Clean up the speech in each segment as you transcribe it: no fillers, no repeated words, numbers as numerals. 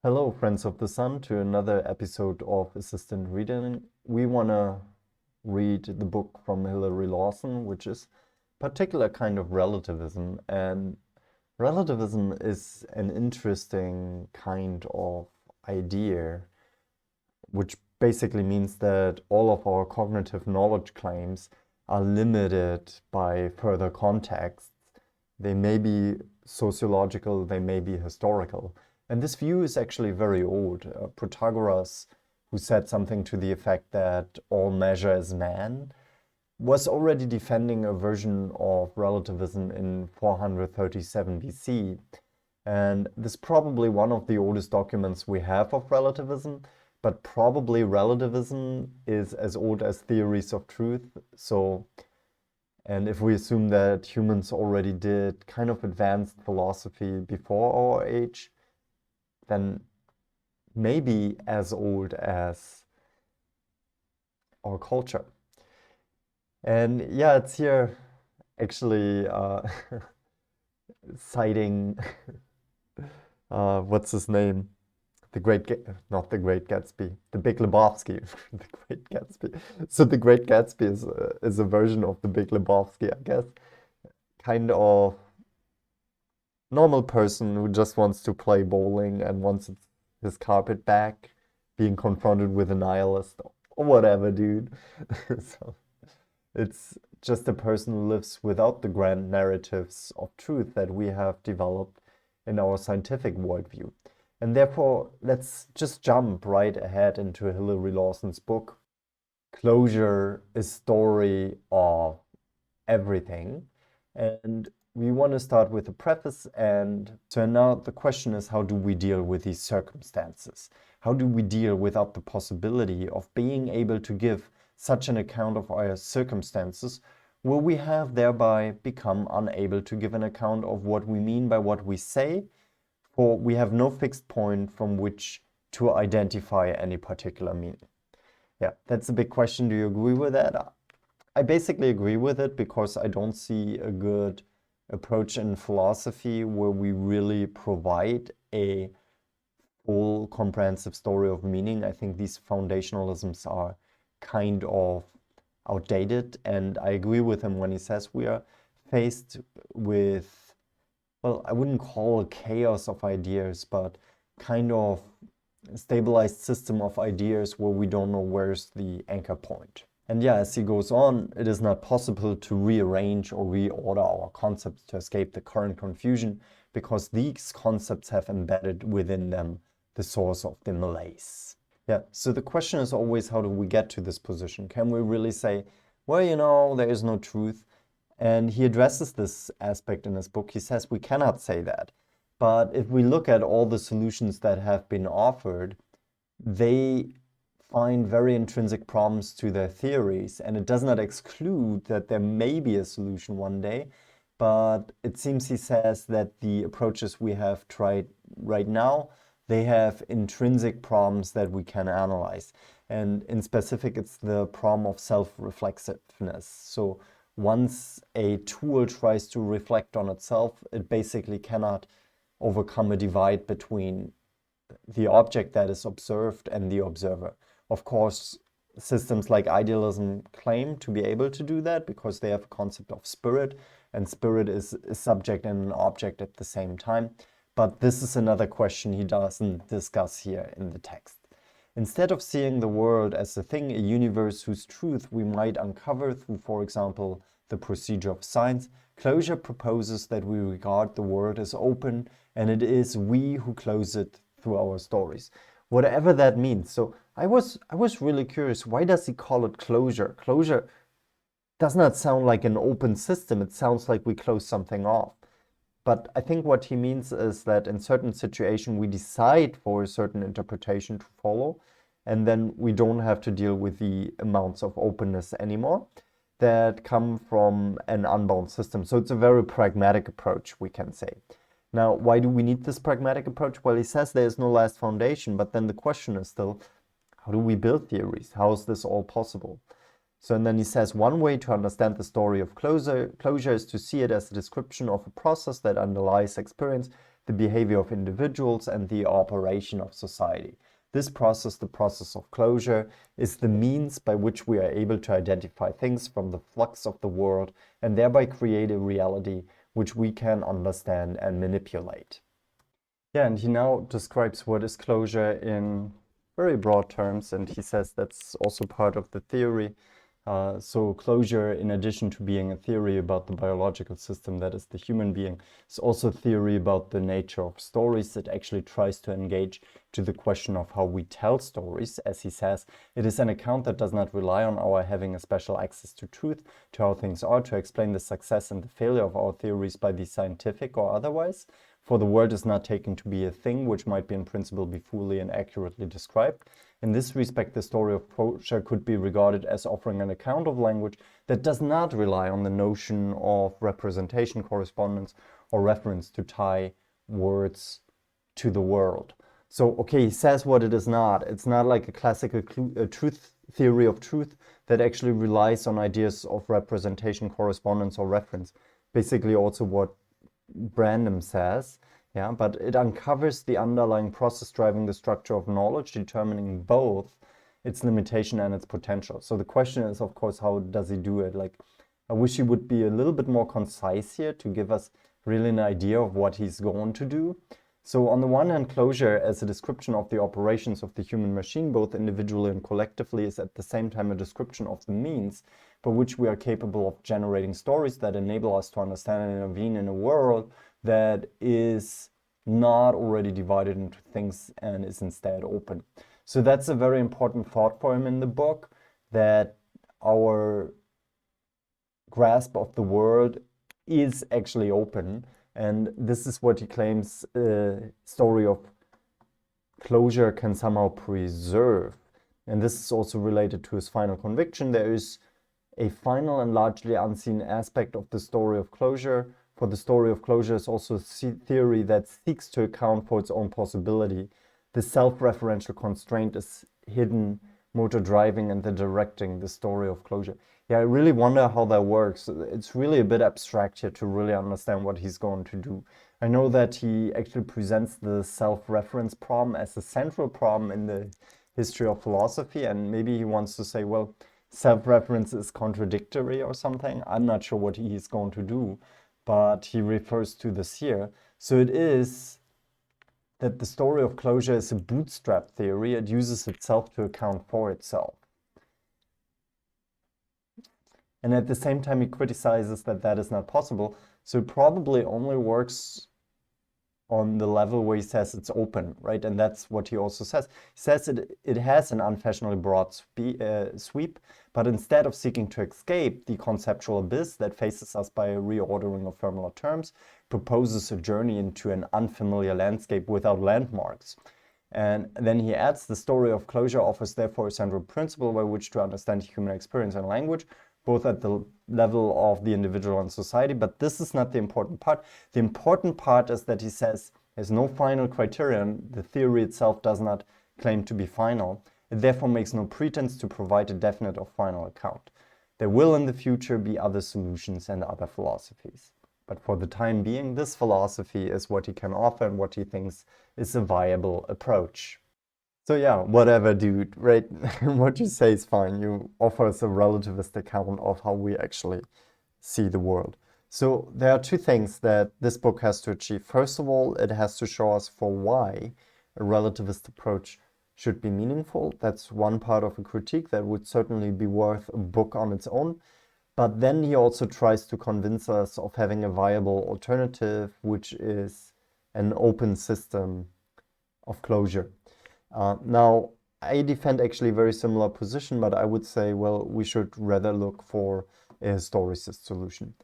Hello, friends of the sun, to another episode of Assistant Reading. We want to read the book from Hilary Lawson, which is particular kind of relativism. And relativism is an interesting kind of idea, which basically means that all of our cognitive knowledge claims are limited by further contexts. They may be sociological, they may be historical. And this view is actually very old. Protagoras, who said something to the effect that all measure is man, was already defending a version of relativism in 437 BC. And this is probably one of the oldest documents we have of relativism, but probably relativism is as old as theories of truth. And if we assume that humans already did kind of advanced philosophy before our age, then maybe as old as our culture. And yeah, it's here actually citing what's his name? Not the Great Gatsby, the Big Lebowski, the Great Gatsby. So the Great Gatsby is a version of the Big Lebowski, I guess. Kind of normal person who just wants to play bowling and wants his carpet back, being confronted with a nihilist or whatever, dude. So it's just a person who lives without the grand narratives of truth that we have developed in our scientific worldview. And therefore, let's just jump right ahead into Hilary Lawson's book. Closure is story of everything. And we want to start with a preface. And so now the question is, how do we deal with these circumstances? How do we deal without the possibility of being able to give such an account of our circumstances, where we have thereby become unable to give an account of what we mean by what we say, for we have no fixed point from which to identify any particular meaning? Yeah, that's a big question. Do you agree with that? I basically agree with it because I don't see a good approach in philosophy where we really provide a full comprehensive story of meaning. I think these foundationalisms are kind of outdated, and I agree with him when he says we are faced with, well, I wouldn't call it chaos of ideas, but kind of stabilized system of ideas where we don't know where's the anchor point. And yeah, as he goes on, it is not possible to rearrange or reorder our concepts to escape the current confusion, because these concepts have embedded within them the source of the malaise. Yeah, so the question is always, how do we get to this position? Can we really say, well, there is no truth? And he addresses this aspect in his book. He says we cannot say that. But if we look at all the solutions that have been offered, they find very intrinsic problems to their theories, and it does not exclude that there may be a solution one day. But it seems he says that the approaches we have tried right now, they have intrinsic problems that we can analyze. And in specific, it's the problem of self-reflexiveness. So once a tool tries to reflect on itself, it basically cannot overcome a divide between the object that is observed and the observer. Of course, systems like idealism claim to be able to do that because they have a concept of spirit, and spirit is a subject and an object at the same time. But this is another question he doesn't discuss here in the text. Instead of seeing the world as a thing, a universe whose truth we might uncover through, for example, the procedure of science, closure proposes that we regard the world as open, and it is we who close it through our stories. Whatever that means. So I was really curious, why does he call it closure? Closure does not sound like an open system. It sounds like we close something off. But I think what he means is that in certain situations we decide for a certain interpretation to follow, and then we don't have to deal with the amounts of openness anymore that come from an unbound system. So it's a very pragmatic approach, we can say. Now, why do we need this pragmatic approach? Well, he says there is no last foundation, but then the question is still, how do we build theories? How is this all possible? So, and then he says, one way to understand the story of closure is to see it as a description of a process that underlies experience, the behavior of individuals, and the operation of society. This process, the process of closure, is the means by which we are able to identify things from the flux of the world and thereby create a reality which we can understand and manipulate. Yeah, and he now describes what is closure in very broad terms, and he says that's also part of the theory. So closure, in addition to being a theory about the biological system that is the human being, is also a theory about the nature of stories. It actually tries to engage to the question of how we tell stories. As he says, it is an account that does not rely on our having a special access to truth, to how things are, to explain the success and the failure of our theories by the scientific or otherwise. For the world is not taken to be a thing which might be in principle be fully and accurately described. In this respect, the story of closure could be regarded as offering an account of language that does not rely on the notion of representation, correspondence, or reference to tie words to the world. So, okay, he says what it is not. It's not like a classical truth theory of truth that actually relies on ideas of representation, correspondence, or reference. Basically also what Brandom says. Yeah, but it uncovers the underlying process driving the structure of knowledge, determining both its limitation and its potential. So the question is, of course, how does he do it? Like, I wish he would be a little bit more concise here to give us really an idea of what he's going to do. So on the one hand, closure as a description of the operations of the human machine, both individually and collectively, is at the same time a description of the means by which we are capable of generating stories that enable us to understand and intervene in a world that is not already divided into things and is instead open. So that's a very important thought for him in the book, that our grasp of the world is actually open. And this is what he claims a story of closure can somehow preserve. And this is also related to his final conviction. There is a final and largely unseen aspect of the story of closure. For the story of closure is also a theory that seeks to account for its own possibility. The self-referential constraint is hidden motor driving and the directing the story of closure. Yeah, I really wonder how that works. It's really a bit abstract here to really understand what he's going to do. I know that he actually presents the self-reference problem as a central problem in the history of philosophy, and maybe he wants to say, well, self-reference is contradictory or something. I'm not sure what he's going to do, but he refers to this here. So it is that the story of closure is a bootstrap theory. It uses itself to account for itself. And at the same time, he criticizes that that is not possible. So it probably only works on the level where he says it's open, right? And that's what he also says. He says it has an unfashionably broad sweep, but instead of seeking to escape the conceptual abyss that faces us by a reordering of familiar terms, proposes a journey into an unfamiliar landscape without landmarks. And then he adds, the story of closure offers therefore a central principle by which to understand human experience and language, both at the level of the individual and society. But this is not the important part. The important part is that he says there's no final criterion. The theory itself does not claim to be final. It therefore makes no pretense to provide a definite or final account. There will in the future be other solutions and other philosophies. But for the time being, this philosophy is what he can offer and what he thinks is a viable approach. So yeah, whatever, dude, right? What you say is fine. You offer us a relativist account of how we actually see the world. So there are two things that this book has to achieve. First of all, it has to show us for why a relativist approach should be meaningful. That's one part of a critique that would certainly be worth a book on its own. But then he also tries to convince us of having a viable alternative, which is an open system of closure. Now, I defend actually a very similar position, but I would say, well, we should rather look for a historicist solution.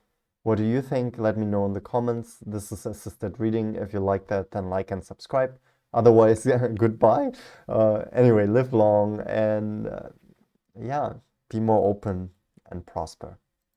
What do you think? Let me know in the comments. This is assisted reading. If you like that, then like and subscribe. Otherwise, yeah, goodbye. Anyway, live long and yeah, be more open and prosper.